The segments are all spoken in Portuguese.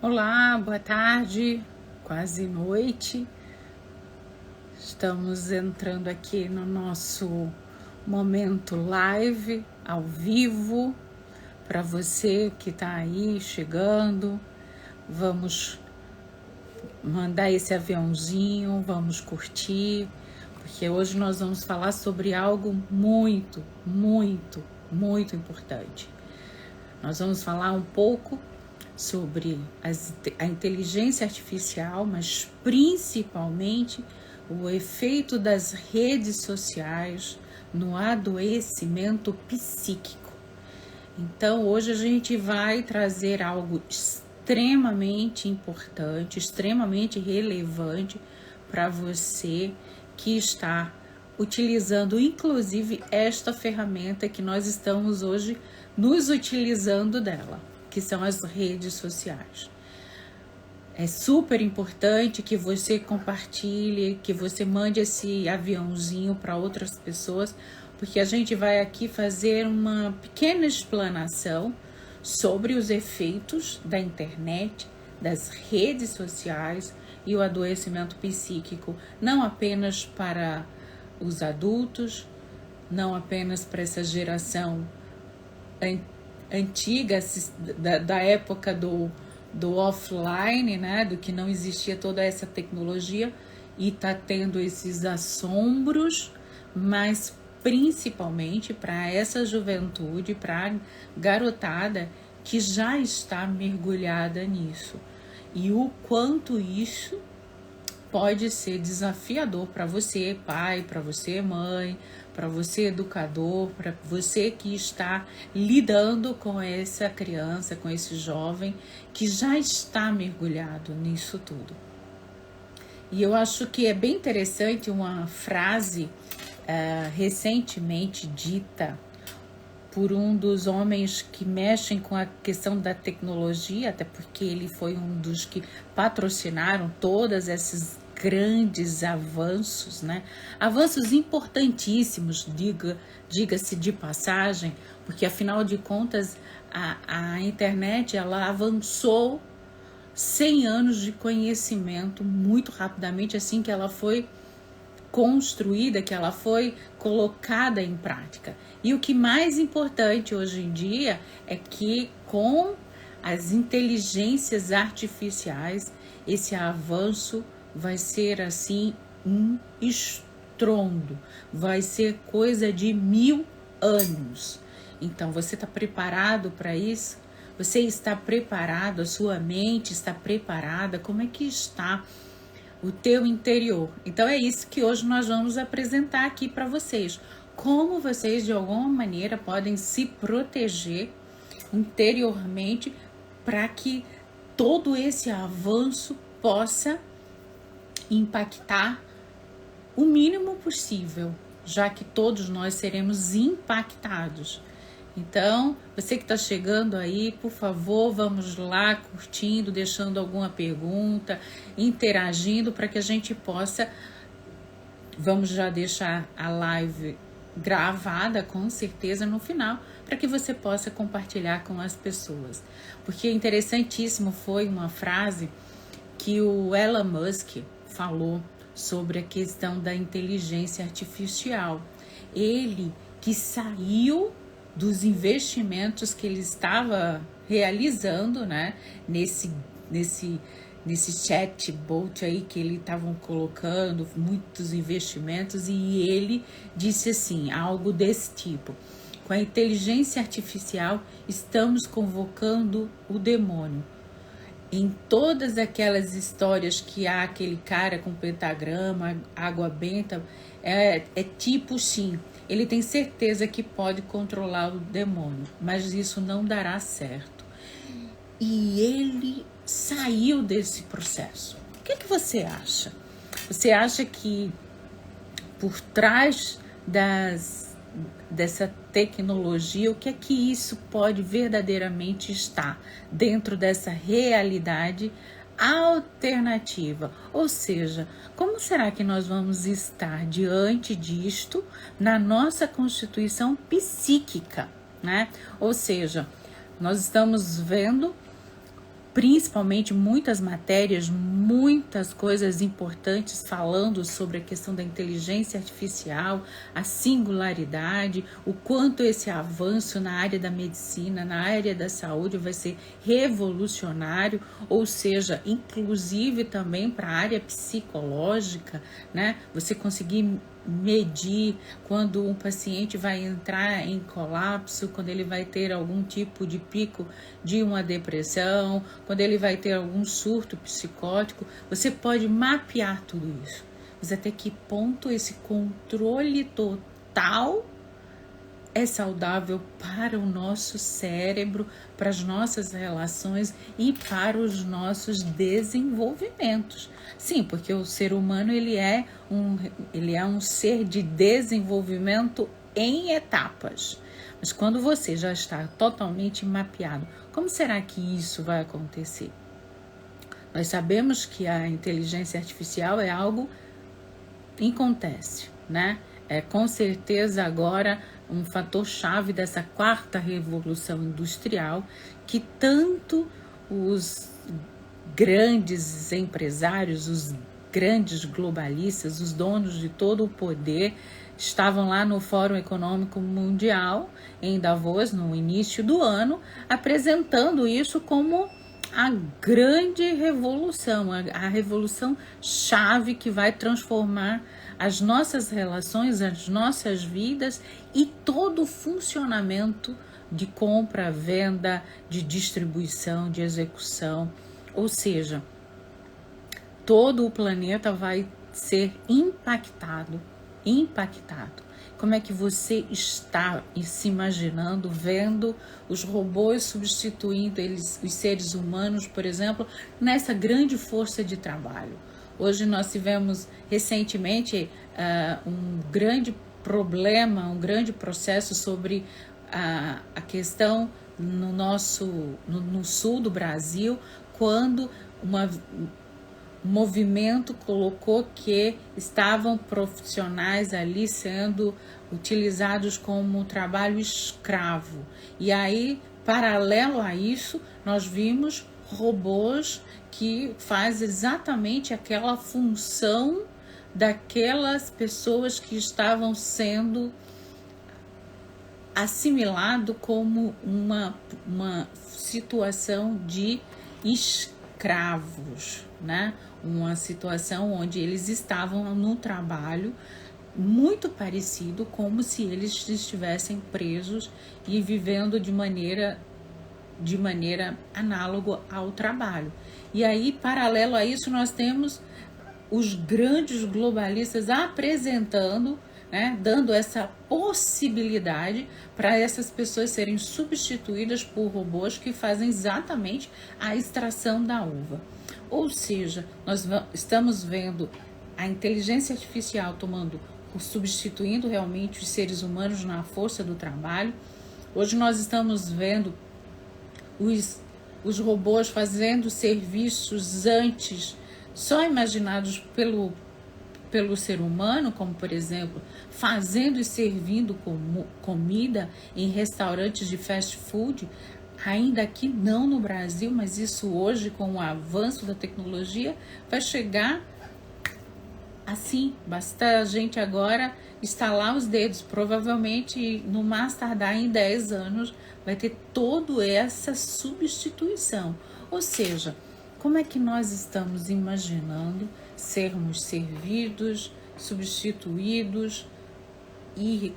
Olá, boa tarde, quase noite. Estamos entrando aqui no nosso momento live, ao vivo, para você que está aí chegando. Vamos mandar esse aviãozinho, vamos curtir, porque hoje nós vamos falar sobre algo muito importante. Nós vamos falar um pouco sobre a inteligência artificial, mas principalmente o efeito das redes sociais no adoecimento psíquico. Então, hoje a gente vai trazer algo extremamente importante, extremamente relevante para você que está utilizando, inclusive, esta ferramenta que nós estamos hoje nos utilizando dela, que são as redes sociais. É super importante que você compartilhe, que você mande esse aviãozinho para outras pessoas, porque a gente vai aqui fazer uma pequena explanação sobre os efeitos da internet, das redes sociais e o adoecimento psíquico, não apenas para os adultos, não apenas para essa geração antiga, da época do offline, né, do que não existia toda essa tecnologia e tá tendo esses assombros, mas principalmente para essa juventude, para a garotada que já está mergulhada nisso. E o quanto isso pode ser desafiador para você, pai, para você, mãe, para você, educador, para você que está lidando com essa criança, com esse jovem que já está mergulhado nisso tudo. E eu acho que é bem interessante uma frase recentemente dita por um dos homens que mexem com a questão da tecnologia, até porque ele foi um dos que patrocinaram todos esses grandes avanços, né? Avanços importantíssimos, diga-se de passagem, porque afinal de contas a internet ela avançou 100 anos de conhecimento muito rapidamente, assim que ela foi construída, que ela foi colocada em prática. E o que mais importante hoje em dia é que com as inteligências artificiais, esse avanço vai ser assim um estrondo, vai ser coisa de 1000 anos. Então você está preparado para isso? Você está preparado? A sua mente está preparada? Como é que está o teu interior? Então é isso que hoje nós vamos apresentar aqui para vocês. Como vocês de alguma maneira podem se proteger interiormente para que todo esse avanço possa impactar o mínimo possível, já que todos nós seremos impactados. Então, você que está chegando aí, por favor, vamos lá curtindo, deixando alguma pergunta, interagindo para que a gente possa. Vamos já deixar a live gravada, com certeza, no final, para que você possa compartilhar com as pessoas. Porque interessantíssimo foi uma frase que o Elon Musk falou sobre a questão da inteligência artificial. Ele que saiu dos investimentos que ele estava realizando, né, nesse chatbot aí que ele estavam colocando muitos investimentos, e ele disse assim, algo desse tipo: com a inteligência artificial estamos convocando o demônio. Em todas aquelas histórias que há aquele cara com pentagrama, água benta, é tipo sim, ele tem certeza que pode controlar o demônio, mas isso não dará certo. E ele saiu desse processo. O que você acha? Você acha que por trás dessa tecnologia, o que é que isso pode verdadeiramente estar dentro dessa realidade alternativa? Ou seja, como será que nós vamos estar diante disto na nossa constituição psíquica, né? Ou seja, nós estamos vendo principalmente muitas matérias, muitas coisas importantes falando sobre a questão da inteligência artificial, a singularidade, o quanto esse avanço na área da medicina, na área da saúde vai ser revolucionário, ou seja, inclusive também para a área psicológica, né? Você conseguir medir quando um paciente vai entrar em colapso, quando ele vai ter algum tipo de pico de uma depressão, quando ele vai ter algum surto psicótico, você pode mapear tudo isso. Mas até que ponto esse controle total é saudável para o nosso cérebro, para as nossas relações e para os nossos desenvolvimentos. Sim, porque o ser humano ele é um ser de desenvolvimento em etapas. Mas quando você já está totalmente mapeado, como será que isso vai acontecer? Nós sabemos que a inteligência artificial é algo que acontece, né? É com certeza agora um fator chave dessa quarta revolução industrial que tanto os grandes empresários, os grandes globalistas, os donos de todo o poder estavam lá no Fórum Econômico Mundial em Davos no início do ano, apresentando isso como a grande revolução, a revolução chave que vai transformar as nossas relações, as nossas vidas e todo o funcionamento de compra, venda, de distribuição, de execução. Ou seja, todo o planeta vai ser impactado. Como é que você está se imaginando, vendo os robôs substituindo os seres humanos, por exemplo, nessa grande força de trabalho? Hoje nós tivemos recentemente um grande problema, um grande processo sobre a questão no sul do Brasil, quando um movimento colocou que estavam profissionais ali sendo utilizados como trabalho escravo. E aí, paralelo a isso, nós vimos robôs que faz exatamente aquela função daquelas pessoas que estavam sendo assimilado como uma situação de escravos, né? Uma situação onde eles estavam no trabalho muito parecido, como se eles estivessem presos e vivendo de maneira análoga ao trabalho. E aí, paralelo a isso, nós temos os grandes globalistas apresentando, né, dando essa possibilidade para essas pessoas serem substituídas por robôs que fazem exatamente a extração da uva. Ou seja, nós estamos vendo a inteligência artificial substituindo realmente os seres humanos na força do trabalho. Hoje nós estamos vendo os robôs fazendo serviços antes só imaginados pelo ser humano, como por exemplo, fazendo e servindo comida em restaurantes de fast food, ainda aqui não no Brasil, mas isso hoje, com o avanço da tecnologia, vai chegar assim. Basta a gente agora estalar os dedos, provavelmente no mais tardar em 10 anos vai ter toda essa substituição. Ou seja, como é que nós estamos imaginando sermos servidos, substituídos e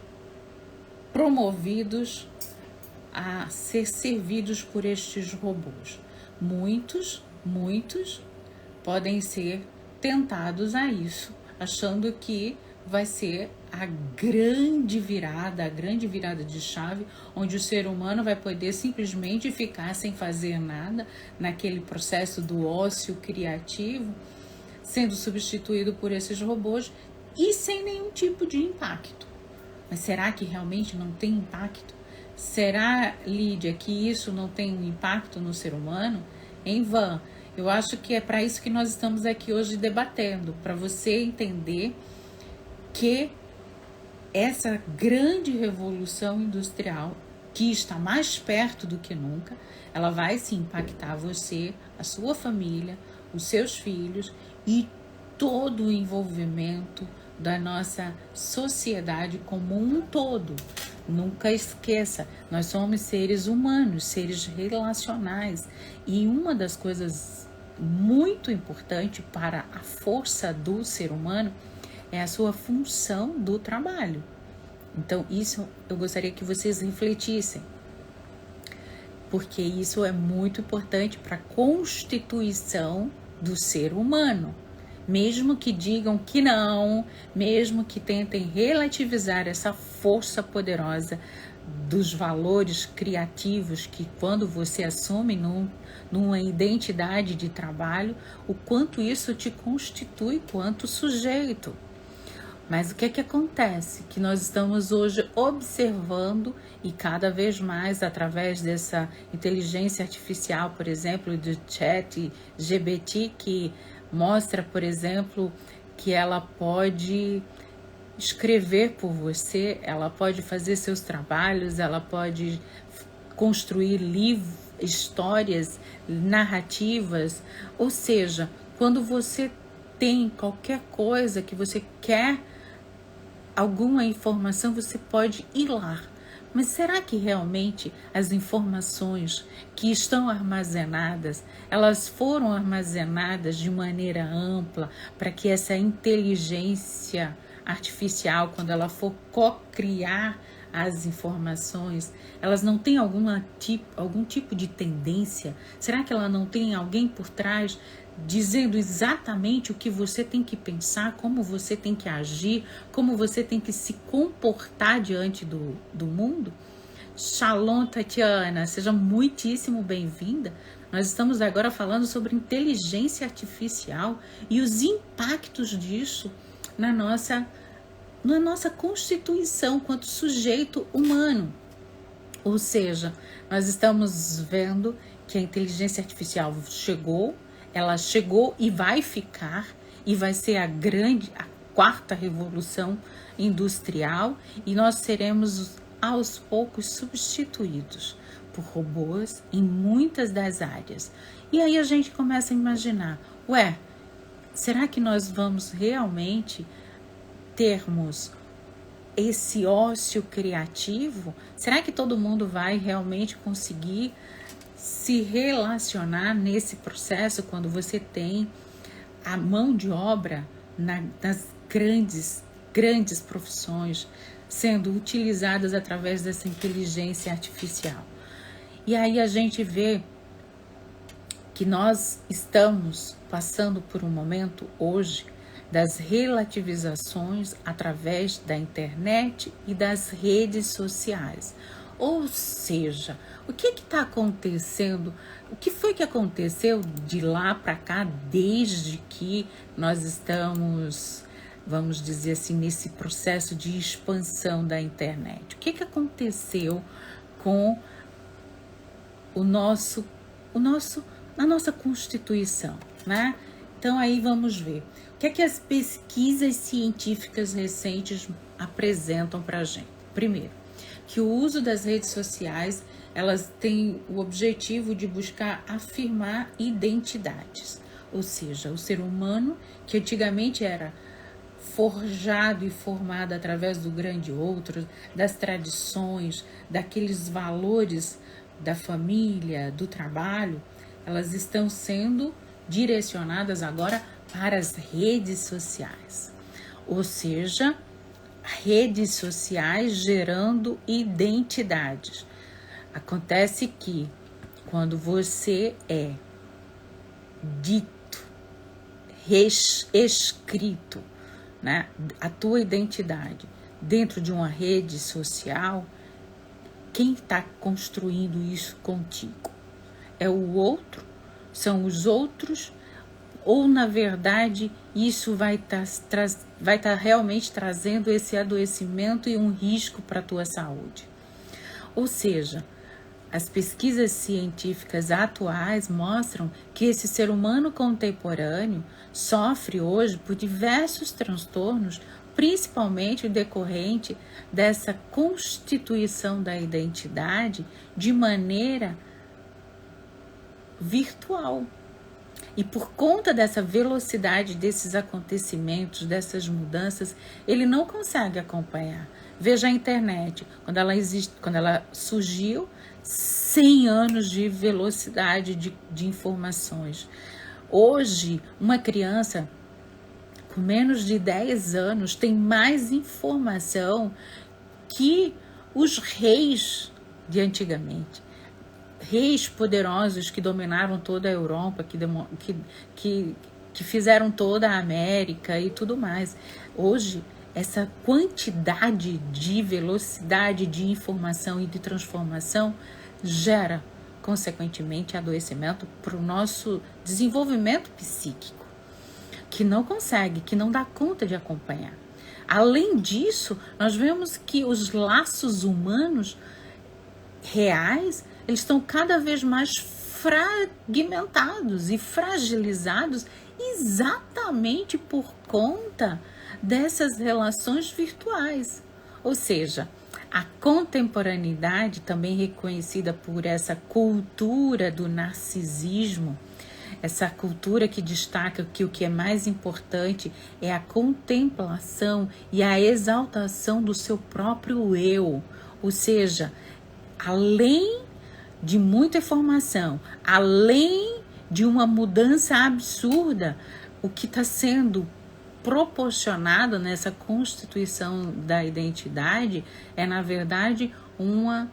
promovidos a ser servidos por estes robôs? Muitos podem ser tentados a isso, achando que vai ser a grande virada de chave, onde o ser humano vai poder simplesmente ficar sem fazer nada naquele processo do ócio criativo, sendo substituído por esses robôs e sem nenhum tipo de impacto. Mas será que realmente não tem impacto? Será, Lídia, que isso não tem um impacto no ser humano? Em vão. Eu acho que é para isso que nós estamos aqui hoje debatendo, para você entender que essa grande revolução industrial que está mais perto do que nunca, ela vai se impactar você, a sua família, os seus filhos e todo o envolvimento da nossa sociedade como um todo. Nunca esqueça, nós somos seres humanos, seres relacionais, e uma das coisas muito importante para a força do ser humano é a sua função do trabalho. Então, isso eu gostaria que vocês refletissem, porque isso é muito importante para a constituição do ser humano. Mesmo que digam que não, mesmo que tentem relativizar essa força poderosa dos valores criativos que quando você assume numa identidade de trabalho, o quanto isso te constitui quanto sujeito. Mas o que acontece? Que nós estamos hoje observando e cada vez mais através dessa inteligência artificial, por exemplo, do chat GPT, que mostra, por exemplo, que ela pode escrever por você, ela pode fazer seus trabalhos, ela pode construir livros, histórias, narrativas. Ou seja, quando você tem qualquer coisa que você quer, alguma informação, você pode ir lá. Mas será que realmente as informações que estão armazenadas, elas foram armazenadas de maneira ampla para que essa inteligência artificial, quando ela for co-criar as informações, elas não têm algum tipo de tendência? Será que ela não tem alguém por trás dizendo exatamente o que você tem que pensar, como você tem que agir, como você tem que se comportar diante do mundo? Shalom, Tatiana, seja muitíssimo bem-vinda. Nós estamos agora falando sobre inteligência artificial e os impactos disso na nossa constituição quanto sujeito humano. Ou seja, nós estamos vendo que a inteligência artificial ela chegou e vai ficar, e vai ser a quarta revolução industrial, e nós seremos aos poucos substituídos por robôs em muitas das áreas. E aí a gente começa a imaginar, será que nós vamos realmente termos esse ócio criativo? Será que todo mundo vai realmente conseguir se relacionar nesse processo quando você tem a mão de obra nas grandes profissões sendo utilizadas através dessa inteligência artificial? E aí a gente vê que nós estamos passando por um momento hoje das relativizações através da internet e das redes sociais. Ou seja, o que está acontecendo? O que foi que aconteceu de lá para cá, desde que nós estamos, vamos dizer assim, nesse processo de expansão da internet? O que aconteceu com a nossa Constituição, né? Então aí vamos ver. O que as pesquisas científicas recentes apresentam para a gente? Primeiro, que o uso das redes sociais, elas têm o objetivo de buscar afirmar identidades. Ou seja, o ser humano, que antigamente era forjado e formado através do grande outro, das tradições, daqueles valores da família, do trabalho, elas estão sendo direcionadas agora para as redes sociais. Ou seja, redes sociais gerando identidades. Acontece que quando você é dito, escrito, né, a tua identidade dentro de uma rede social, quem está construindo isso contigo? É o outro? São os outros? Ou, na verdade, isso vai estar realmente trazendo esse adoecimento e um risco para a tua saúde? Ou seja, as pesquisas científicas atuais mostram que esse ser humano contemporâneo sofre hoje por diversos transtornos principalmente decorrente dessa constituição da identidade de maneira virtual. E por conta dessa velocidade desses acontecimentos, dessas mudanças, ele não consegue acompanhar. Veja a internet, quando ela surgiu, 100 anos de velocidade de informações. Hoje, uma criança com menos de 10 anos tem mais informação que os reis de antigamente. Reis poderosos que dominaram toda a Europa, que fizeram toda a América e tudo mais. Hoje, essa quantidade de velocidade de informação e de transformação gera, consequentemente, adoecimento para o nosso desenvolvimento psíquico, que não consegue, que não dá conta de acompanhar. Além disso, nós vemos que os laços humanos reais, eles estão cada vez mais fragmentados e fragilizados exatamente por conta dessas relações virtuais. Ou seja, a contemporaneidade, também reconhecida por essa cultura do narcisismo, essa cultura que destaca que o que é mais importante é a contemplação e a exaltação do seu próprio eu. Ou seja, além de muita informação, além de uma mudança absurda, o que está sendo proporcionado nessa constituição da identidade é, na verdade, uma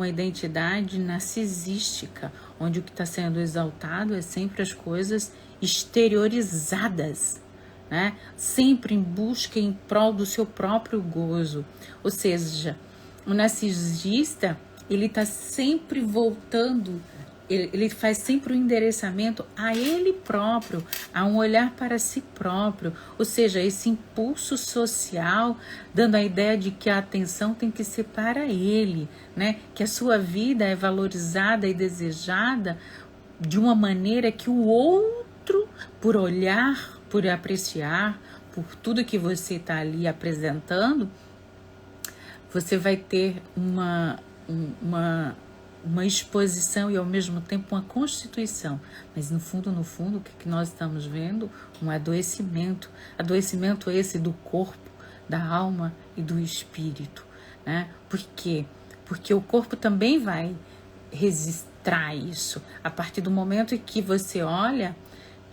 identidade narcisística, onde o que está sendo exaltado é sempre as coisas exteriorizadas, né? Sempre em busca, em prol do seu próprio gozo. Ou seja, o narcisista, ele está sempre voltando, ele faz sempre o endereçamento a ele próprio, a um olhar para si próprio, ou seja, esse impulso social, dando a ideia de que a atenção tem que ser para ele, né? Que a sua vida é valorizada e desejada de uma maneira que o outro, por olhar, por apreciar, por tudo que você está ali apresentando, você vai ter uma exposição e ao mesmo tempo uma constituição. Mas no fundo, o que nós estamos vendo? Um adoecimento. Adoecimento esse do corpo, da alma e do espírito, né? Por quê? Porque o corpo também vai registrar isso. A partir do momento em que você olha,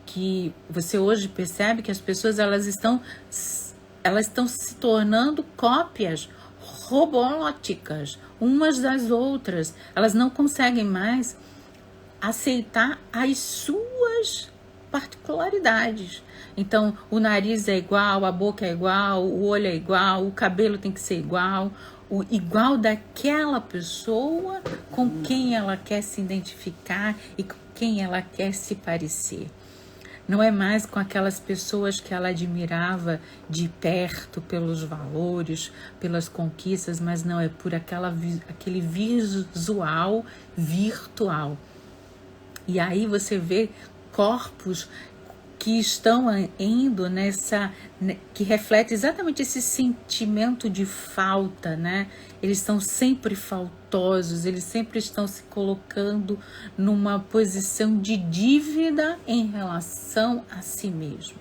que você hoje percebe que as pessoas elas estão se tornando cópias robóticas, umas das outras. Elas não conseguem mais aceitar as suas particularidades. Então, o nariz é igual, a boca é igual, o olho é igual, o cabelo tem que ser igual, o igual daquela pessoa com quem ela quer se identificar e com quem ela quer se parecer. Não é mais com aquelas pessoas que ela admirava de perto pelos valores, pelas conquistas, mas não, é por aquele visual virtual. E aí você vê corpos que estão indo que reflete exatamente esse sentimento de falta, né? Eles estão sempre faltosos, eles sempre estão se colocando numa posição de dívida em relação a si mesmo.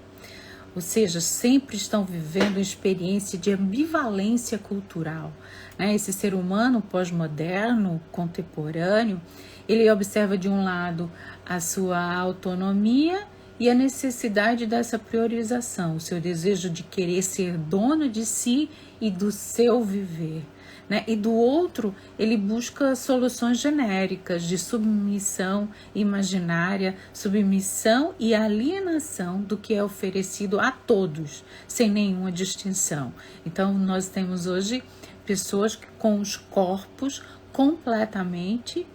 Ou seja, sempre estão vivendo uma experiência de ambivalência cultural, né? Esse ser humano pós-moderno, contemporâneo, ele observa de um lado a sua autonomia e a necessidade dessa priorização, o seu desejo de querer ser dono de si e do seu viver, né? E do outro, ele busca soluções genéricas de submissão imaginária, submissão e alienação do que é oferecido a todos, sem nenhuma distinção. Então, nós temos hoje pessoas com os corpos completamente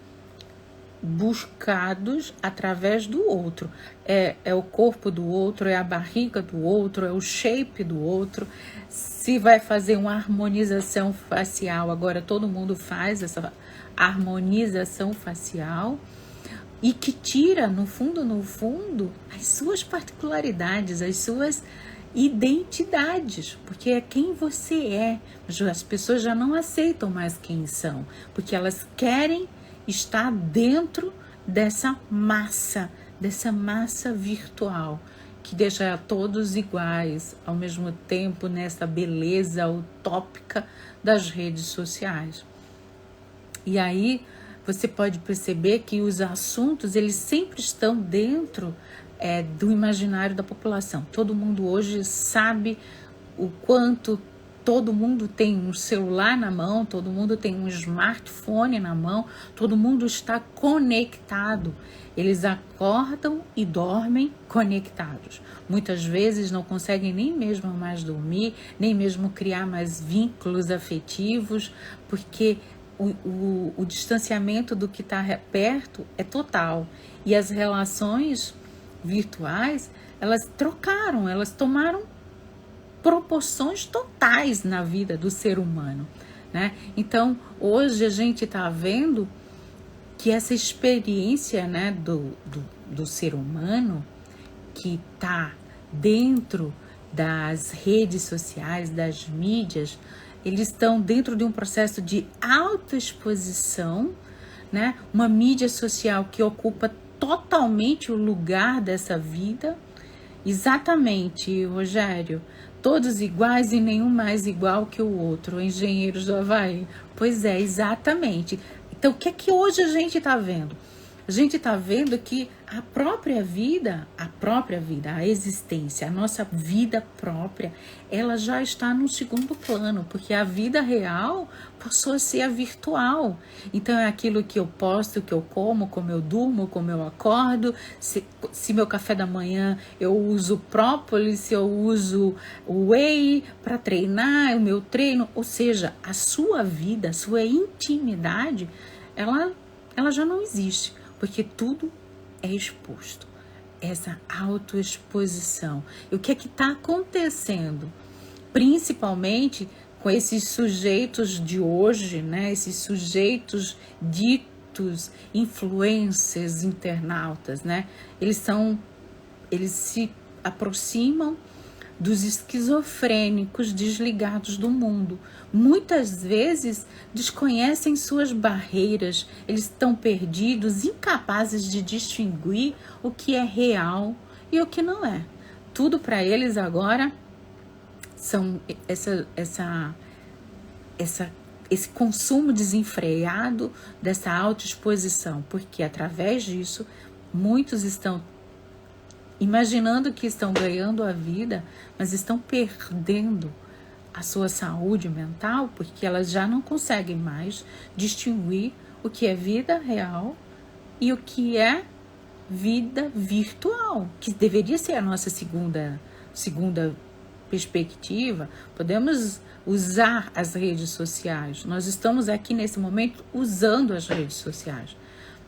buscados através do outro. É o corpo do outro, é a barriga do outro, é o shape do outro. Se vai fazer uma harmonização facial, agora todo mundo faz essa harmonização facial e que tira, no fundo, as suas particularidades, as suas identidades, porque é quem você é. As pessoas já não aceitam mais quem são, porque elas querem estar dentro dessa massa virtual, que deixa todos iguais, ao mesmo tempo nessa beleza utópica das redes sociais. E aí você pode perceber que os assuntos, eles sempre estão dentro do imaginário da população. Todo mundo hoje sabe o quanto todo mundo tem um celular na mão, todo mundo tem um smartphone na mão, todo mundo está conectado. Eles acordam e dormem conectados. Muitas vezes não conseguem nem mesmo mais dormir, nem mesmo criar mais vínculos afetivos, porque o distanciamento do que está perto é total. E as relações virtuais, elas trocaram, elas tomaram proporções totais na vida do ser humano, né? Então, hoje a gente está vendo que essa experiência, né, do ser humano que está dentro das redes sociais, das mídias, eles estão dentro de um processo de autoexposição, né? Uma mídia social que ocupa totalmente o lugar dessa vida. Exatamente, Rogério. Todos iguais e nenhum mais igual que o outro. Engenheiros do Havaí. Pois é, exatamente. Então, o que é que hoje a gente está vendo? A gente está vendo que a própria vida, a existência, a nossa vida própria, ela já está no segundo plano, porque a vida real passou a ser a virtual. Então é aquilo que eu posto, que eu como eu durmo, como eu acordo, se meu café da manhã eu uso própolis, se eu uso whey para treinar, o meu treino, ou seja, a sua vida, a sua intimidade, ela já não existe. Porque tudo é exposto, essa autoexposição. E o que é que está acontecendo? Principalmente com esses sujeitos de hoje, né? Esses sujeitos ditos influencers, internautas, né? Eles se aproximam dos esquizofrênicos desligados do mundo. Muitas vezes desconhecem suas barreiras, eles estão perdidos, incapazes de distinguir o que é real e o que não é. Tudo para eles agora são esse consumo desenfreado dessa autoexposição, porque através disso muitos estão imaginando que estão ganhando a vida, mas estão perdendo a sua saúde mental, porque elas já não conseguem mais distinguir o que é vida real e o que é vida virtual, que deveria ser a nossa segunda perspectiva. Podemos usar as redes sociais, nós estamos aqui nesse momento usando as redes sociais,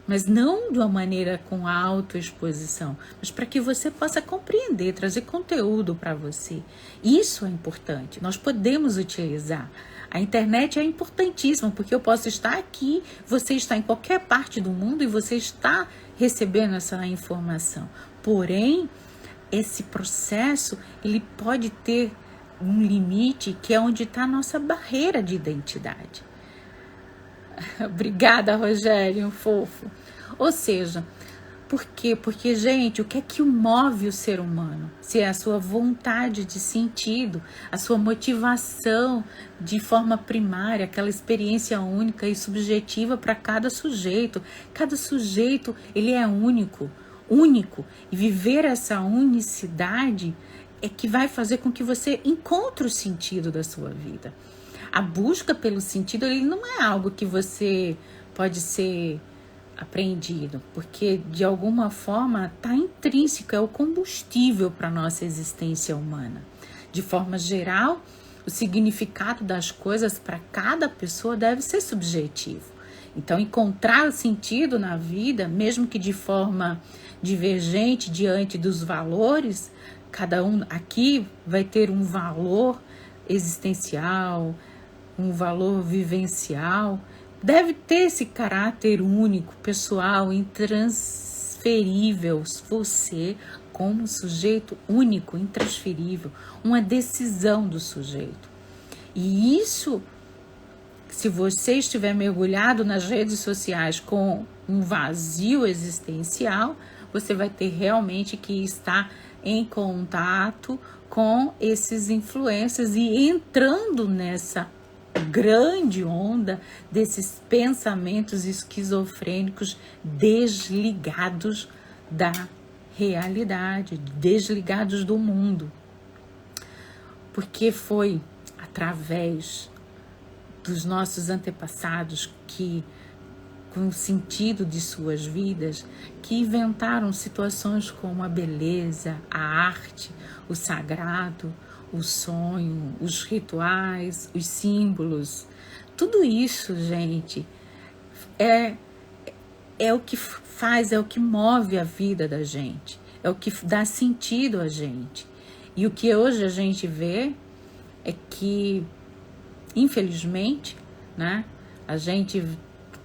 mas não de uma maneira com autoexposição, mas para que você possa compreender, trazer conteúdo para você. Isso é importante, nós podemos utilizar. A internet é importantíssima, porque eu posso estar aqui, você está em qualquer parte do mundo e você está recebendo essa informação. Porém, esse processo, ele pode ter um limite, que é onde está a nossa barreira de identidade. Obrigada, Rogério, fofo. Ou seja, por quê? Porque, gente, o que é que move o ser humano? Se é a sua vontade de sentido, a sua motivação de forma primária, aquela experiência única e subjetiva para cada sujeito. Cada sujeito, ele é único. E viver essa unicidade é que vai fazer com que você encontre o sentido da sua vida. A busca pelo sentido, ele não é algo que você pode ser aprendido, porque de alguma forma está intrínseco, é o combustível para a nossa existência humana. De forma geral, o significado das coisas para cada pessoa deve ser subjetivo. Então, encontrar o sentido na vida, mesmo que de forma divergente diante dos valores, cada um aqui vai ter um valor existencial, um valor vivencial, deve ter esse caráter único, pessoal, intransferível intransferível, você como sujeito único, intransferível, uma decisão do sujeito. E isso, se você estiver mergulhado nas redes sociais com um vazio existencial, você vai ter realmente que estar em contato com esses influencers e entrando nessa grande onda desses pensamentos esquizofrênicos desligados da realidade, desligados do mundo. Porque foi através dos nossos antepassados que, com o sentido de suas vidas, que inventaram situações como a beleza, a arte, o sagrado, o sonho, os rituais, os símbolos. Tudo isso, gente, é o que faz, é o que move a vida da gente, é o que dá sentido a gente. E o que hoje a gente vê é que, infelizmente, né, a gente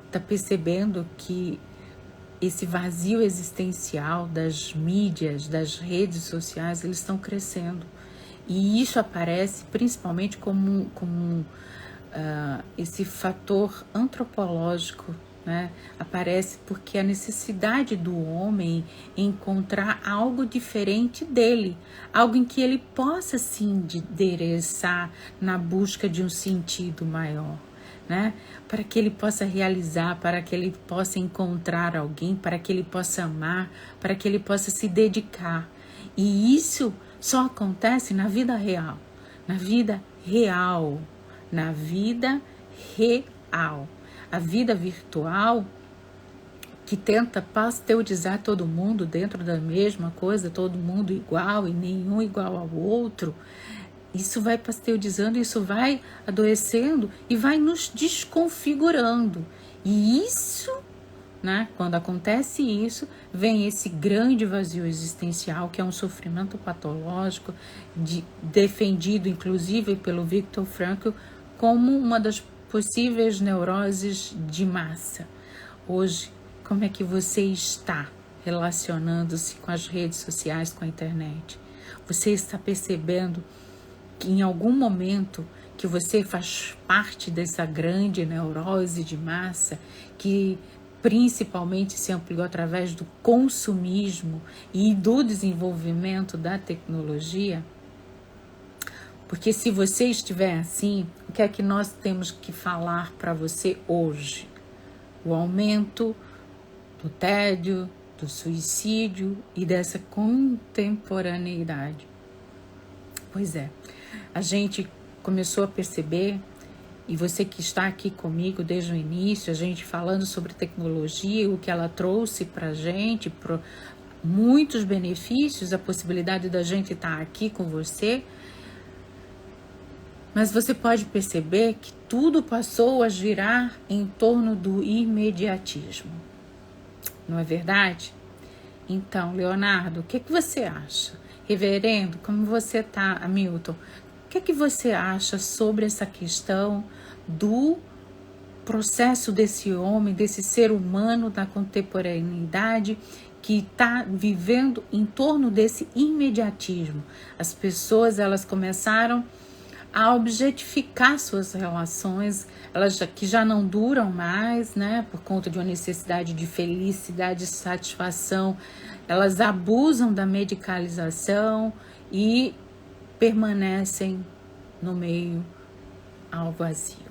está percebendo que esse vazio existencial das mídias, das redes sociais, eles estão crescendo. E isso aparece principalmente como esse fator antropológico, né? Aparece porque a necessidade do homem encontrar algo diferente dele, algo em que ele possa se endereçar na busca de um sentido maior, né? Para que ele possa realizar, para que ele possa encontrar alguém, para que ele possa amar, para que ele possa se dedicar. E isso só acontece na vida real, na vida real, na vida real. A vida virtual, que tenta pasteurizar todo mundo dentro da mesma coisa, todo mundo igual e nenhum igual ao outro, isso vai pasteurizando, isso vai adoecendo e vai nos desconfigurando. E isso, né, quando acontece isso, vem esse grande vazio existencial, que é um sofrimento patológico, defendido inclusive pelo Viktor Frankl como uma das possíveis neuroses de massa. Hoje, como é que você está relacionando-se com as redes sociais, com a internet? Você está percebendo que em algum momento que você faz parte dessa grande neurose de massa que principalmente se ampliou através do consumismo e do desenvolvimento da tecnologia? Porque se você estiver assim, o que é que nós temos que falar para você hoje? O aumento do tédio, do suicídio e dessa contemporaneidade. Pois é, a gente começou a perceber, e você que está aqui comigo desde o início, a gente falando sobre tecnologia, o que ela trouxe para a gente, muitos benefícios, a possibilidade da gente estar aqui com você. Mas você pode perceber que tudo passou a girar em torno do imediatismo. Não é verdade? Então, Leonardo, o que você acha? Reverendo, como você está, Hamilton? O que você acha sobre essa questão do processo desse homem, desse ser humano da contemporaneidade que está vivendo em torno desse imediatismo? As pessoas, elas começaram a objetificar suas relações, que já não duram mais, né, por conta de uma necessidade de felicidade e satisfação. Elas abusam da medicalização e permanecem no meio ao vazio,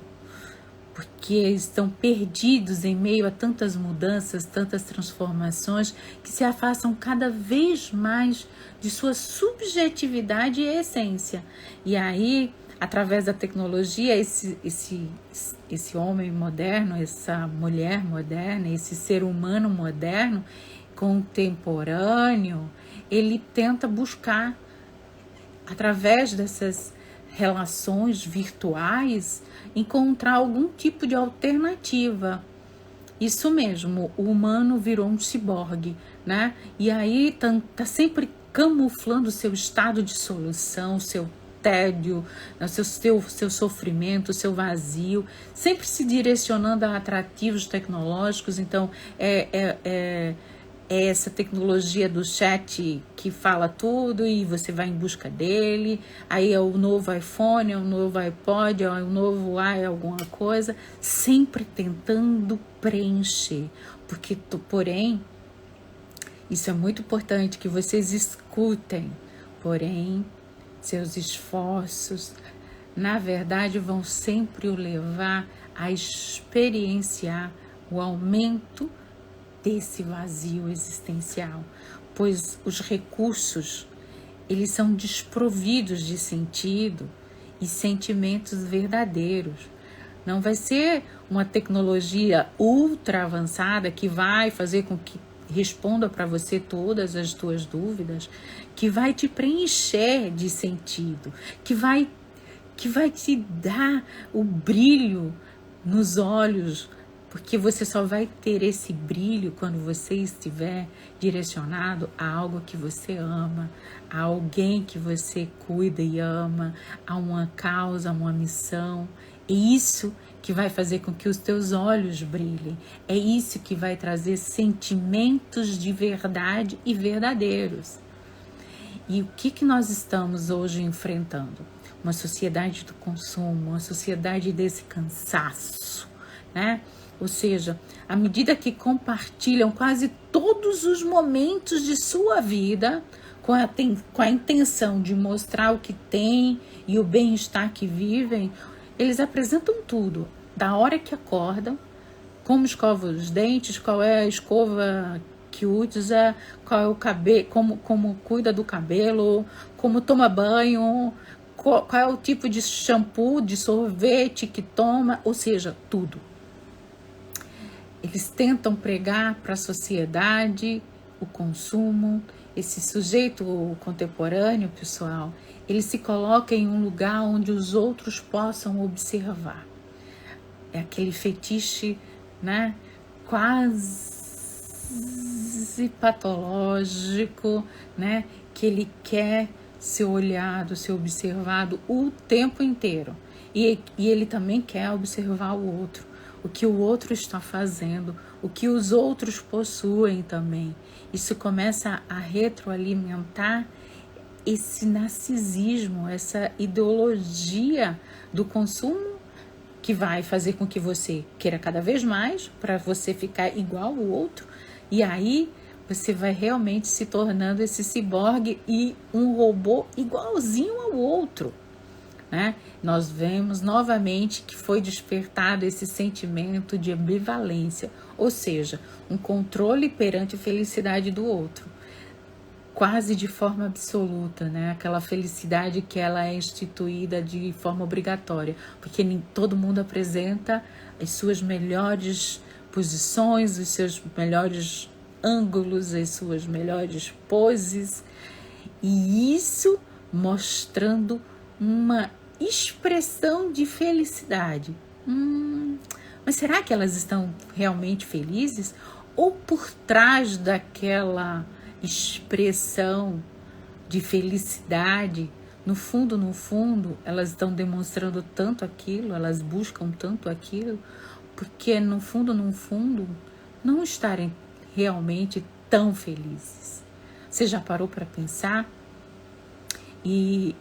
porque estão perdidos em meio a tantas mudanças, tantas transformações, que se afastam cada vez mais de sua subjetividade e essência. E aí, através da tecnologia, esse homem moderno, essa mulher moderna, esse ser humano moderno, contemporâneo, ele tenta buscar, através dessas relações virtuais, encontrar algum tipo de alternativa. Isso mesmo, o humano virou um ciborgue, né? E aí tá sempre camuflando o seu estado de solução, o seu tédio, seu sofrimento, o seu vazio, sempre se direcionando a atrativos tecnológicos. Então, é essa tecnologia do chat que fala tudo e você vai em busca dele, aí é o novo iPhone, é o novo iPod, é o novo alguma coisa, sempre tentando preencher, porém, isso é muito importante que vocês escutem, porém, seus esforços, na verdade, vão sempre o levar a experienciar o aumento desse vazio existencial, pois os recursos, eles são desprovidos de sentido e sentimentos verdadeiros. Não vai ser uma tecnologia ultra avançada que vai fazer com que responda para você todas as tuas dúvidas, que vai te preencher de sentido, que vai te dar o brilho nos olhos, porque você só vai ter esse brilho quando você estiver direcionado a algo que você ama, a alguém que você cuida e ama, a uma causa, a uma missão. É isso que vai fazer com que os teus olhos brilhem. É isso que vai trazer sentimentos de verdade e verdadeiros. E o que nós estamos hoje enfrentando? Uma sociedade do consumo, uma sociedade desse cansaço, né? Ou seja, à medida que compartilham quase todos os momentos de sua vida com a intenção de mostrar o que tem e o bem-estar que vivem, eles apresentam tudo, da hora que acordam, como escova os dentes, qual é a escova que usa, qual é o cabelo, como cuida do cabelo, como toma banho, qual é o tipo de shampoo, de sorvete que toma, ou seja, tudo. Eles tentam pregar para a sociedade o consumo. Esse sujeito contemporâneo, pessoal, ele se coloca em um lugar onde os outros possam observar. É aquele fetiche, né, quase patológico, né, que ele quer ser olhado, ser observado o tempo inteiro. E ele também quer observar o outro, o que o outro está fazendo, o que os outros possuem também. Isso começa a retroalimentar esse narcisismo, essa ideologia do consumo, que vai fazer com que você queira cada vez mais para você ficar igual ao outro, e aí você vai realmente se tornando esse ciborgue e um robô igualzinho ao outro, né? Nós vemos novamente que foi despertado esse sentimento de ambivalência, ou seja, um controle perante a felicidade do outro, quase de forma absoluta, né? Aquela felicidade que ela é instituída de forma obrigatória, porque nem todo mundo apresenta as suas melhores posições, os seus melhores ângulos, as suas melhores poses, e isso mostrando uma expressão de felicidade. Mas será que elas estão realmente felizes? Ou por trás daquela expressão de felicidade, no fundo, elas estão demonstrando tanto aquilo, elas buscam tanto aquilo, porque no fundo, não estarem realmente tão felizes. Você já parou para pensar? E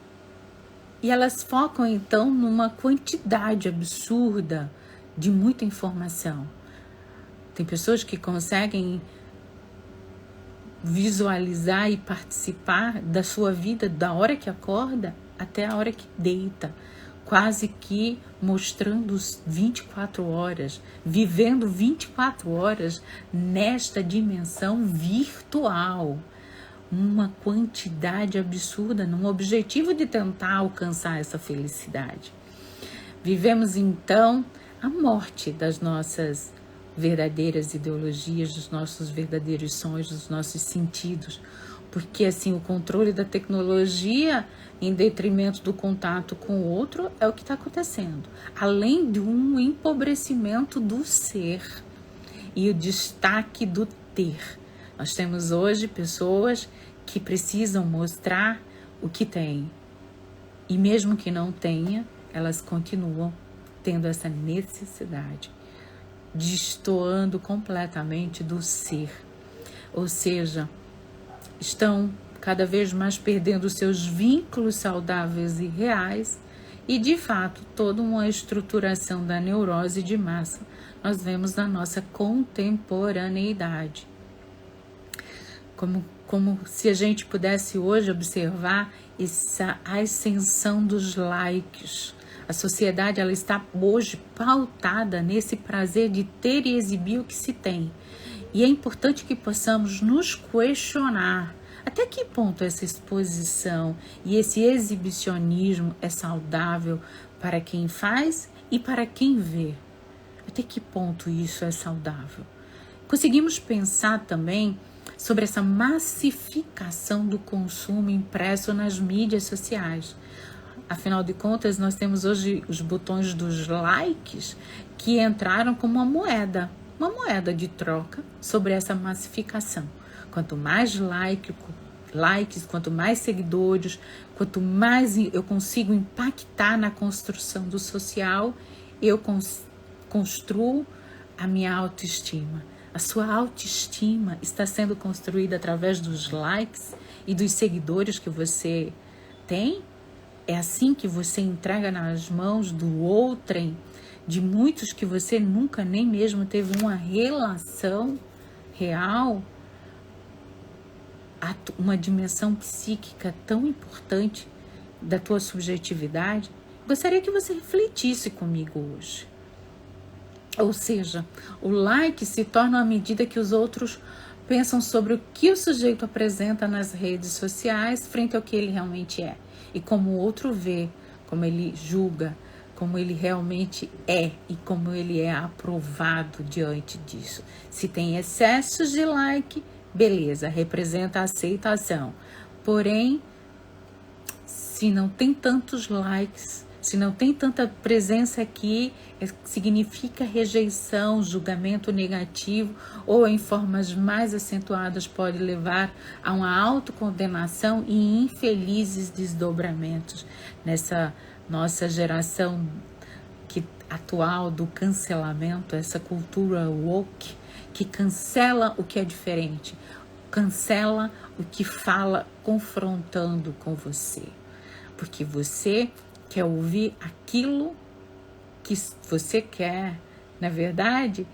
elas focam então numa quantidade absurda de muita informação. Tem pessoas que conseguem visualizar e participar da sua vida da hora que acorda até a hora que deita, quase que mostrando os 24 horas, vivendo 24 horas nesta dimensão virtual. Uma quantidade absurda, num objetivo de tentar alcançar essa felicidade. Vivemos então a morte das nossas verdadeiras ideologias, dos nossos verdadeiros sonhos, dos nossos sentidos, porque assim o controle da tecnologia em detrimento do contato com o outro é o que está acontecendo, além de um empobrecimento do ser e o destaque do ter. Nós temos hoje pessoas que precisam mostrar o que têm, e mesmo que não tenha, elas continuam tendo essa necessidade, destoando completamente do ser. Ou seja, estão cada vez mais perdendo seus vínculos saudáveis e reais e, de fato, toda uma estruturação da neurose de massa nós vemos na nossa contemporaneidade. Como se a gente pudesse hoje observar essa ascensão dos likes. A sociedade ela está hoje pautada nesse prazer de ter e exibir o que se tem. E é importante que possamos nos questionar até que ponto essa exposição e esse exibicionismo é saudável para quem faz e para quem vê. Até que ponto isso é saudável? Conseguimos pensar também sobre essa massificação do consumo impresso nas mídias sociais. Afinal de contas, nós temos hoje os botões dos likes que entraram como uma moeda de troca sobre essa massificação. Quanto mais likes, quanto mais seguidores, quanto mais eu consigo impactar na construção do social, eu construo a minha autoestima. A sua autoestima está sendo construída através dos likes e dos seguidores que você tem? É assim que você entrega nas mãos do outrem, de muitos que você nunca nem mesmo teve uma relação real? Uma dimensão psíquica tão importante da tua subjetividade? Gostaria que você refletisse comigo hoje. Ou seja, o like se torna a medida que os outros pensam sobre o que o sujeito apresenta nas redes sociais frente ao que ele realmente é. E como o outro vê, como ele julga, como ele realmente é e como ele é aprovado diante disso. Se tem excessos de like, beleza, representa a aceitação. Porém, se não tem tantos likes, se não tem tanta presença aqui, significa rejeição, julgamento negativo, ou em formas mais acentuadas pode levar a uma autocondenação e infelizes desdobramentos nessa nossa geração atual do cancelamento, essa cultura woke que cancela o que é diferente, cancela o que fala confrontando com você, porque você quer ouvir aquilo que você quer. Na verdade,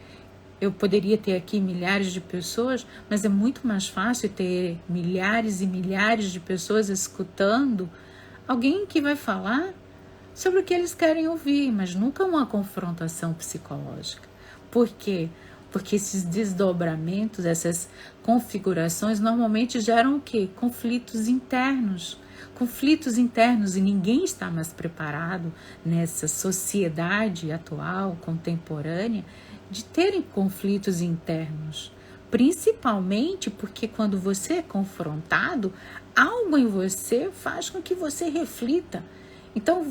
eu poderia ter aqui milhares de pessoas, mas é muito mais fácil ter milhares e milhares de pessoas escutando alguém que vai falar sobre o que eles querem ouvir, mas nunca uma confrontação psicológica. Por quê? Porque esses desdobramentos, essas configurações normalmente geram o quê? Conflitos internos, e ninguém está mais preparado nessa sociedade atual, contemporânea, de terem conflitos internos. Principalmente porque quando você é confrontado, algo em você faz com que você reflita. Então,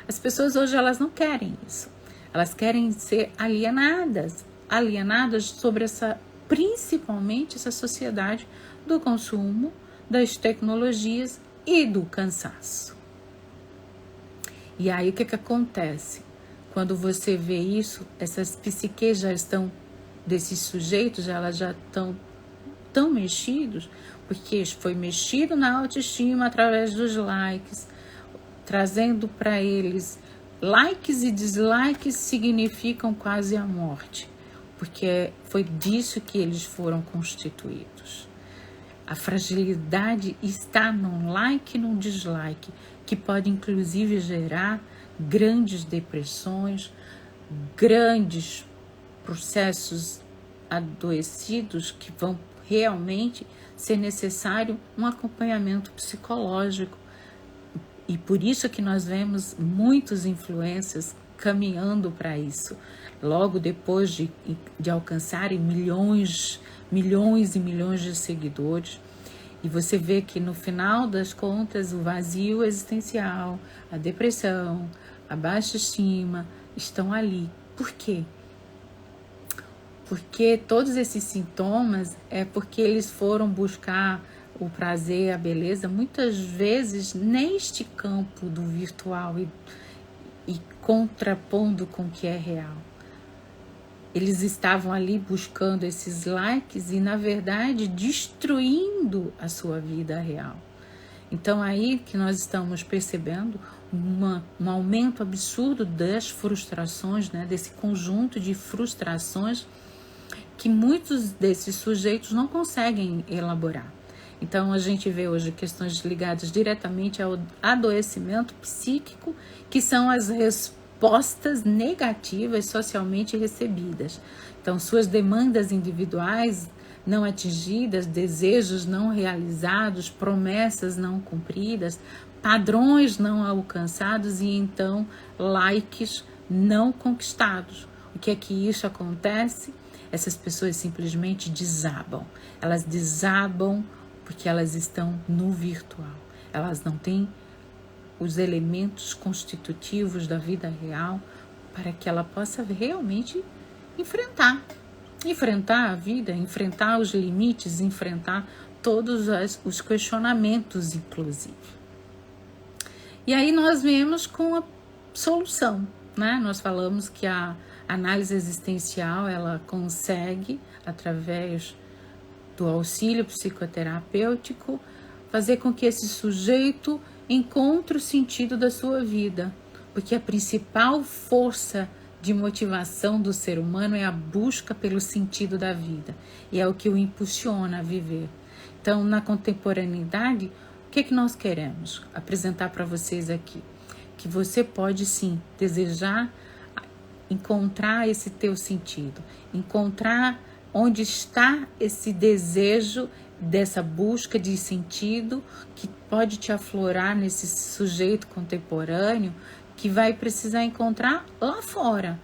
as pessoas hoje elas não querem isso. Elas querem ser alienadas sobre principalmente essa sociedade do consumo, das tecnologias e do cansaço. E aí o que acontece? Quando você vê isso, essas psiques já estão, desses sujeitos, elas já estão tão mexidos, porque foi mexido na autoestima através dos likes, trazendo para eles likes e dislikes significam quase a morte, porque foi disso que eles foram constituídos. A fragilidade está num like e num dislike, que pode inclusive gerar grandes depressões, grandes processos adoecidos que vão realmente ser necessário um acompanhamento psicológico. E por isso que nós vemos muitos influencers caminhando para isso, logo depois de alcançarem milhões e milhões de seguidores. E você vê que no final das contas o vazio existencial, a depressão, a baixa estima estão ali. Por quê? Porque todos esses sintomas é porque eles foram buscar o prazer, a beleza, muitas vezes neste campo do virtual e contrapondo com o que é real. Eles estavam ali buscando esses likes e, na verdade, destruindo a sua vida real. Então, aí que nós estamos percebendo um aumento absurdo das frustrações, né? Desse conjunto de frustrações que muitos desses sujeitos não conseguem elaborar. Então, a gente vê hoje questões ligadas diretamente ao adoecimento psíquico, que são as respostas negativas socialmente recebidas. Então, suas demandas individuais não atingidas, desejos não realizados, promessas não cumpridas, padrões não alcançados e então likes não conquistados. O que é que isso acontece? Essas pessoas simplesmente desabam. Elas desabam porque elas estão no virtual. Elas não têm os elementos constitutivos da vida real para que ela possa realmente enfrentar a vida, enfrentar os limites, enfrentar todos os questionamentos, inclusive. E aí nós viemos com a solução, né? Nós falamos que a análise existencial, ela consegue, através do auxílio psicoterapêutico, fazer com que esse sujeito encontre o sentido da sua vida, porque a principal força de motivação do ser humano é a busca pelo sentido da vida, e é o que o impulsiona a viver. Então, na contemporaneidade, o que é que nós queremos apresentar para vocês aqui? Que você pode sim desejar encontrar esse teu sentido, encontrar onde está esse desejo dessa busca de sentido que pode te aflorar nesse sujeito contemporâneo que vai precisar encontrar lá fora,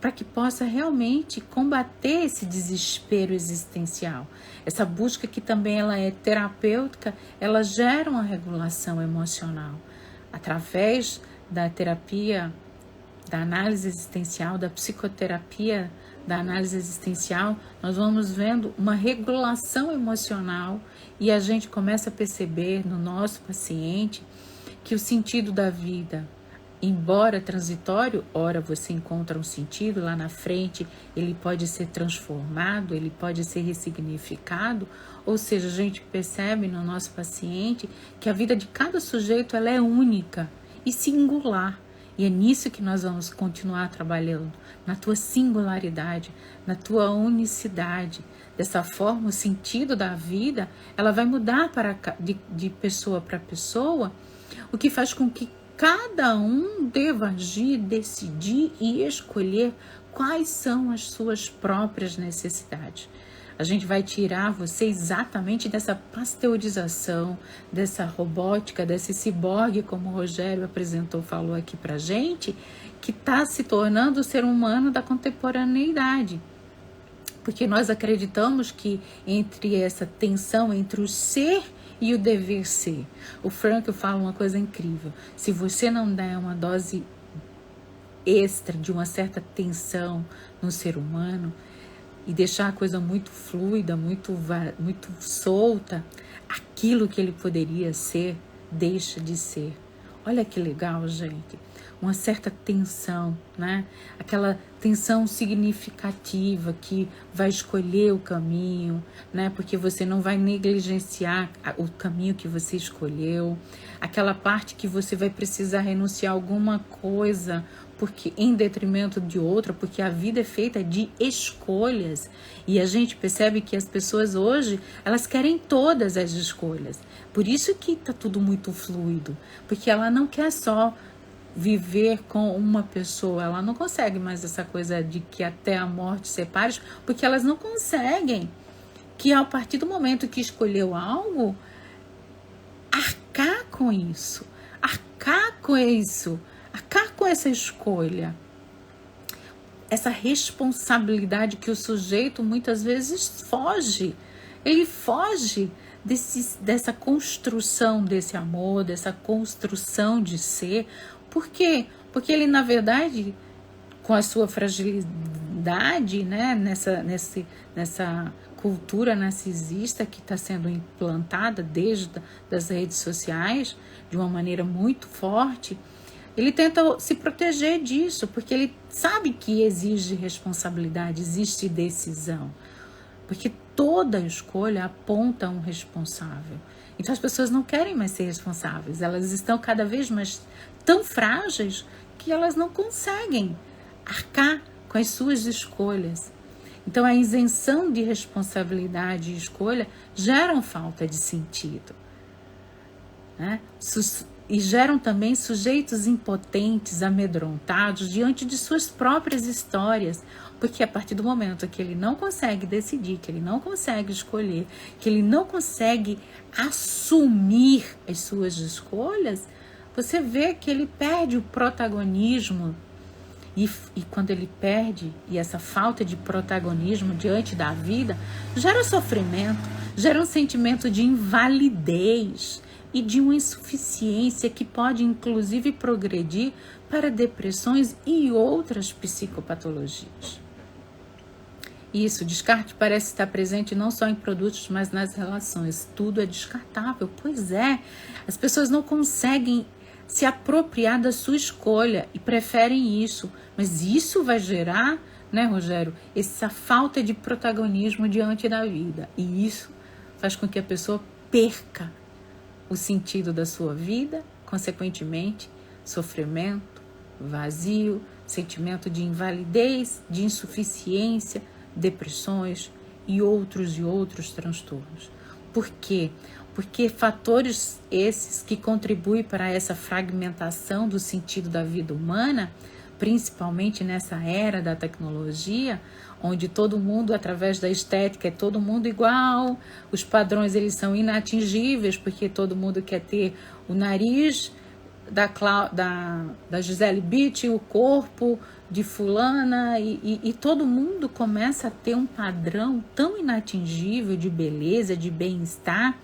para que possa realmente combater esse desespero existencial. Essa busca que também ela é terapêutica, ela gera uma regulação emocional. Através da terapia, da análise existencial, da psicoterapia, da análise existencial, nós vamos vendo uma regulação emocional e a gente começa a perceber no nosso paciente que o sentido da vida, embora transitório, ora você encontra um sentido lá na frente, ele pode ser transformado, ele pode ser ressignificado, ou seja, a gente percebe no nosso paciente que a vida de cada sujeito ela é única e singular. E é nisso que nós vamos continuar trabalhando, na tua singularidade, na tua unicidade. Dessa forma, o sentido da vida, ela vai mudar de pessoa para pessoa, o que faz com que cada um deva agir, decidir e escolher quais são as suas próprias necessidades. A gente vai tirar você exatamente dessa pasteurização, dessa robótica, desse ciborgue, como o Rogério falou aqui pra gente, que está se tornando o ser humano da contemporaneidade. Porque nós acreditamos que entre essa tensão entre o ser e o dever ser. O Frankl fala uma coisa incrível. Se você não der uma dose extra de uma certa tensão no ser humano e deixar a coisa muito fluida, muito solta, aquilo que ele poderia ser, deixa de ser. Olha que legal, gente. Uma certa tensão, né? Aquela tensão significativa que vai escolher o caminho, né? Porque você não vai negligenciar o caminho que você escolheu. Aquela parte que você vai precisar renunciar a alguma coisa porque em detrimento de outra, porque a vida é feita de escolhas. E a gente percebe que as pessoas hoje, elas querem todas as escolhas. Por isso que tá tudo muito fluido, porque ela não quer só viver com uma pessoa, ela não consegue mais essa coisa de que até a morte separe, porque elas não conseguem que a partir do momento que escolheu algo, arcar com isso, arcar com essa escolha, essa responsabilidade que o sujeito muitas vezes foge, ele foge dessa construção desse amor, dessa construção de ser. Por quê? Porque ele, na verdade, com a sua fragilidade, né, nessa cultura narcisista que está sendo implantada desde das redes sociais, de uma maneira muito forte, Ele tenta se proteger disso, porque ele sabe que exige responsabilidade, existe decisão. Porque toda escolha aponta um responsável. Então as pessoas não querem mais ser responsáveis. Elas estão cada vez mais tão frágeis que elas não conseguem arcar com as suas escolhas. Então a isenção de responsabilidade e escolha geram falta de sentido, né? E geram também sujeitos impotentes, amedrontados diante de suas próprias histórias, porque a partir do momento que ele não consegue decidir, que ele não consegue escolher, que ele não consegue assumir as suas escolhas, você vê que ele perde o protagonismo. E quando ele perde, e essa falta de protagonismo diante da vida, gera sofrimento, gera um sentimento de invalidez e de uma insuficiência que pode inclusive progredir para depressões e outras psicopatologias. Isso, descarte parece estar presente não só em produtos, mas nas relações. Tudo é descartável. Pois é, as pessoas não conseguem se apropriar da sua escolha e preferem isso. Mas isso vai gerar, né, Rogério, essa falta de protagonismo diante da vida. E isso faz com que a pessoa perca o sentido da sua vida, consequentemente, sofrimento, vazio, sentimento de invalidez, de insuficiência, depressões e outros transtornos. Por quê? Porque fatores esses que contribuem para essa fragmentação do sentido da vida humana, principalmente nessa era da tecnologia, onde todo mundo, através da estética, é todo mundo igual, os padrões eles são inatingíveis, porque todo mundo quer ter o nariz da Gisele Bündchen, o corpo de fulana, e todo mundo começa a ter um padrão tão inatingível de beleza, de bem-estar,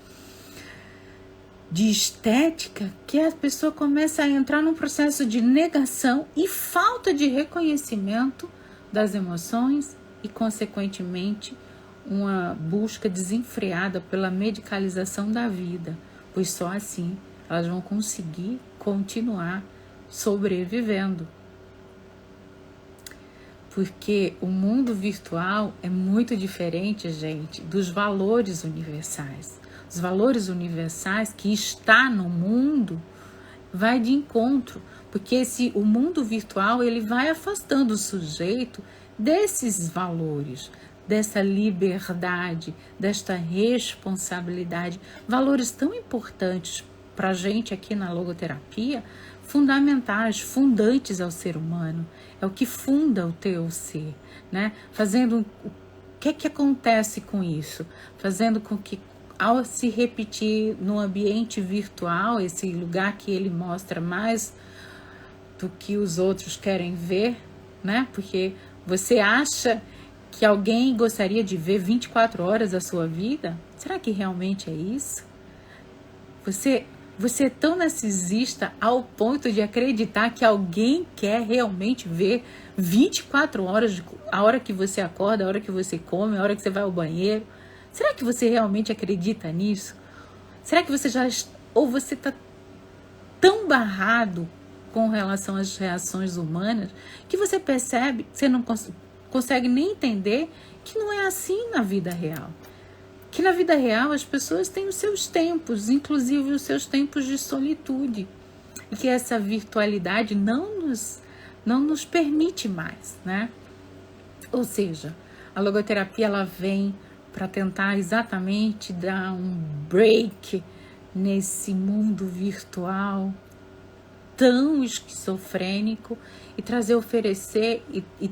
de estética, que a pessoa começa a entrar num processo de negação e falta de reconhecimento das emoções e, consequentemente, uma busca desenfreada pela medicalização da vida, pois só assim elas vão conseguir continuar sobrevivendo. Porque o mundo virtual é muito diferente, gente, dos valores universais. Os valores universais que está no mundo vai de encontro, porque o mundo virtual ele vai afastando o sujeito desses valores, dessa liberdade, desta responsabilidade, valores tão importantes para a gente aqui na logoterapia, fundamentais, fundantes ao ser humano, é o que funda o teu ser, né? Fazendo o que acontece com isso? Fazendo com que, ao se repetir no ambiente virtual, esse lugar que ele mostra mais do que os outros querem ver, né? Porque você acha que alguém gostaria de ver 24 horas da sua vida? Será que realmente é isso? Você é tão narcisista ao ponto de acreditar que alguém quer realmente ver 24 horas, a hora que você acorda, a hora que você come, a hora que você vai ao banheiro? Será que você realmente acredita nisso? Será que você ou você está tão barrado com relação às reações humanas que você percebe, que você não consegue nem entender que não é assim na vida real? Que na vida real as pessoas têm os seus tempos, inclusive os seus tempos de solitude, e que essa virtualidade não nos permite mais, né? Ou seja, a logoterapia ela vem para tentar exatamente dar um break nesse mundo virtual tão esquizofrênico e oferecer e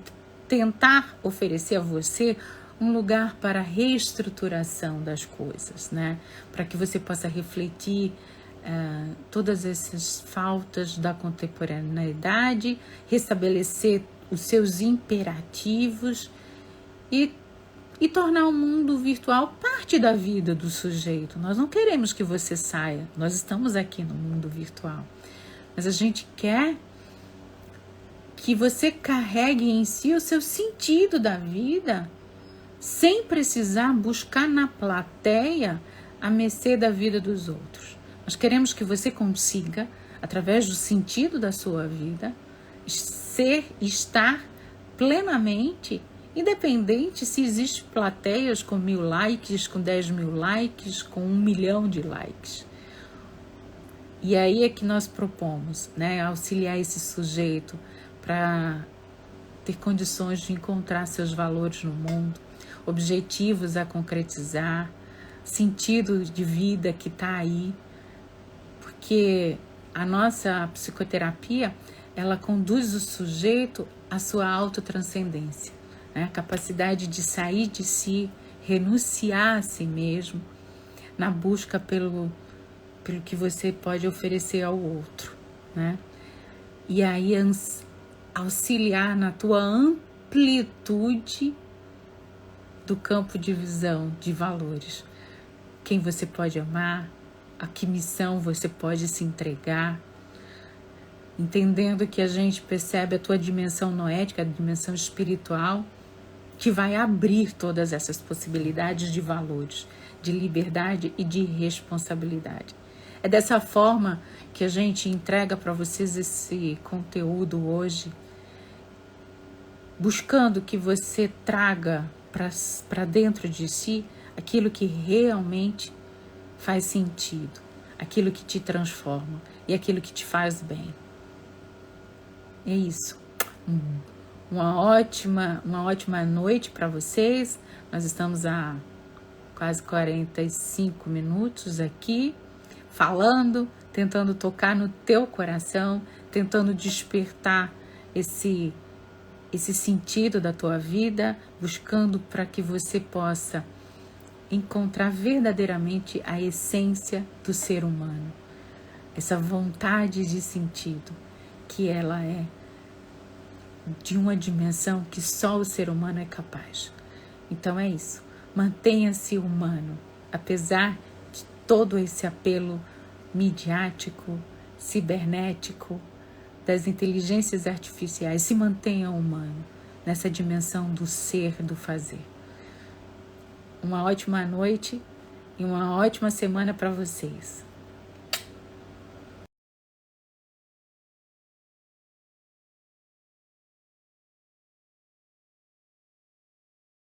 tentar oferecer a você um lugar para a reestruturação das coisas, né? Para que você possa refletir todas essas faltas da contemporaneidade, restabelecer os seus imperativos e tornar o mundo virtual parte da vida do sujeito. Nós não queremos que você saia, nós estamos aqui no mundo virtual, mas a gente quer que você carregue em si o seu sentido da vida, sem precisar buscar na plateia a mercê da vida dos outros. Nós queremos que você consiga, através do sentido da sua vida, estar plenamente, independente se existe plateias com 1000 likes, com 10.000 likes, com 1 milhão de likes. E aí é que nós propomos, né, auxiliar esse sujeito para ter condições de encontrar seus valores no mundo, objetivos a concretizar, sentido de vida que está aí, porque a nossa psicoterapia, ela conduz o sujeito à sua autotranscendência, né? A capacidade de sair de si, renunciar a si mesmo, na busca pelo que você pode oferecer ao outro, né? E aí auxiliar na tua amplitude do campo de visão, de valores. Quem você pode amar, a que missão você pode se entregar, entendendo que a gente percebe a tua dimensão noética, a dimensão espiritual, que vai abrir todas essas possibilidades de valores, de liberdade e de responsabilidade. É dessa forma que a gente entrega para vocês esse conteúdo hoje, buscando que você traga para dentro de si aquilo que realmente faz sentido, aquilo que te transforma e aquilo que te faz bem. É isso. Uma ótima noite para vocês. Nós estamos há quase 45 minutos aqui, falando, tentando tocar no teu coração, tentando despertar esse sentido da tua vida, buscando para que você possa encontrar verdadeiramente a essência do ser humano, essa vontade de sentido, que ela é de uma dimensão que só o ser humano é capaz. Então é isso, mantenha-se humano, apesar de todo esse apelo midiático, cibernético, das inteligências artificiais, se mantenha humano nessa dimensão do ser, do fazer. Uma ótima noite e uma ótima semana para vocês.